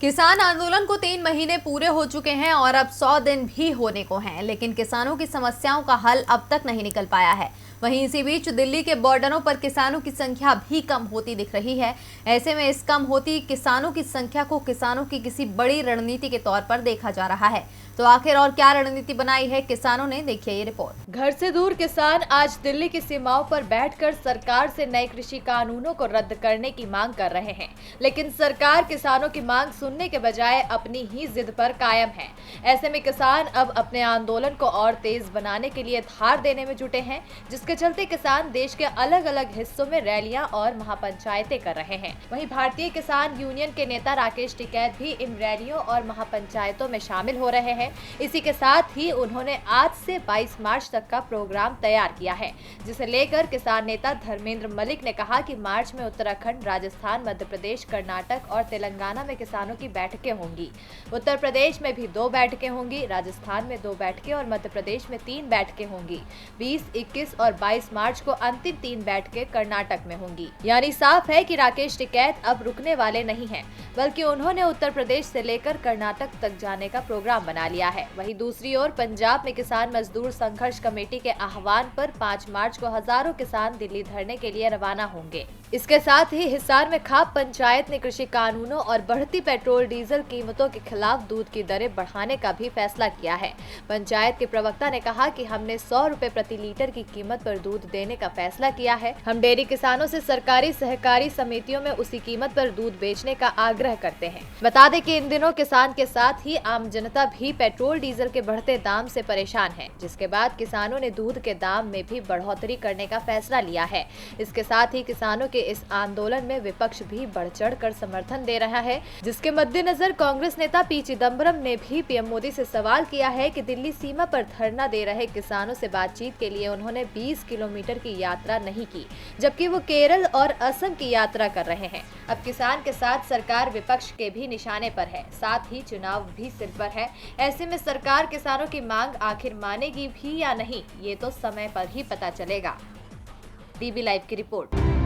किसान आंदोलन को 3 महीने पूरे हो चुके हैं और अब 100 दिन भी होने को हैं, लेकिन किसानों की समस्याओं का हल अब तक नहीं निकल पाया है। वहीं इसी बीच दिल्ली के बॉर्डरों पर किसानों की संख्या भी कम होती दिख रही है। ऐसे में इस कम होती किसानों की संख्या को किसानों की किसी बड़ी रणनीति के तौर पर देखा जा रहा है। तो आखिर और क्या रणनीति बनाई है किसानों ने, देखिए ये रिपोर्ट। घर से दूर किसान आज दिल्ली की सीमाओं पर बैठकर सरकार से नए कृषि कानूनों को रद्द करने की मांग कर रहे हैं, लेकिन सरकार किसानों की मांग सुनने के बजाय अपनी ही जिद पर कायम है। ऐसे में किसान अब अपने आंदोलन को और तेज बनाने के लिए धार देने में जुटे हैं, जिसके चलते किसान देश के अलग अलग हिस्सों में रैलियां और महापंचायतें कर रहे हैं। वहीं भारतीय किसान यूनियन के नेता राकेश टिकैत भी इन रैलियों और महापंचायतों में शामिल हो रहे हैं। इसी के साथ ही उन्होंने आज से 22 मार्च तक का प्रोग्राम तैयार किया है, जिसे लेकर किसान नेता धर्मेंद्र मलिक ने कहा कि मार्च में उत्तराखंड, राजस्थान, मध्य प्रदेश, कर्नाटक और तेलंगाना में किसानों की बैठकें होंगी। उत्तर प्रदेश में भी 2 बैठकें होंगी, राजस्थान में 2 बैठकें और मध्य प्रदेश में 3 बैठकें होंगी। 20, 21 और 22 मार्च को अंतिम 3 बैठकें कर्नाटक में होंगी। यानी साफ है कि राकेश टिकैत अब रुकने वाले नहीं हैं, बल्कि उन्होंने उत्तर प्रदेश से लेकर कर्नाटक तक जाने का प्रोग्राम बना लिया है। वहीं दूसरी ओर पंजाब में किसान मजदूर संघर्ष कमेटी के आह्वान पर 5 मार्च को हजारों किसान दिल्ली धरने के लिए रवाना होंगे। इसके साथ ही हिसार में खाप पंचायत ने कृषि कानूनों और बढ़ती पेट्रोल डीजल कीमतों के खिलाफ दूध की दरें बढ़ाने का भी फैसला किया है। पंचायत के प्रवक्ता ने कहा कि हमने 100 रुपए प्रति लीटर की कीमत पर दूध देने का फैसला किया है। हम डेयरी किसानों से सरकारी सहकारी समितियों में उसी कीमत पर दूध बेचने का आग्रह करते हैं। बता दें कि इन दिनों किसान के साथ ही आम जनता भी पेट्रोल डीजल के बढ़ते दाम से परेशान है, जिसके बाद किसानों ने दूध के दाम में भी बढ़ोतरी करने का फैसला लिया है। इसके साथ ही किसानों के इस आंदोलन में विपक्ष भी बढ़ चढ़ कर समर्थन दे रहा है, जिसके मद्देनजर कांग्रेस नेता पी चिदंबरम ने भी पीएम मोदी से सवाल किया है कि दिल्ली सीमा पर धरना दे रहे किसानों से बातचीत के लिए उन्होंने 20 किलोमीटर की यात्रा नहीं की, जबकि वो केरल और असम की यात्रा कर रहे हैं। अब किसान के साथ सरकार विपक्ष के भी निशाने पर है, साथ ही चुनाव भी सिर पर है। ऐसे में सरकार किसानों की मांग आखिर मानेगी भी या नहीं, ये तो समय पर ही पता चलेगा। डीबी लाइव की रिपोर्ट।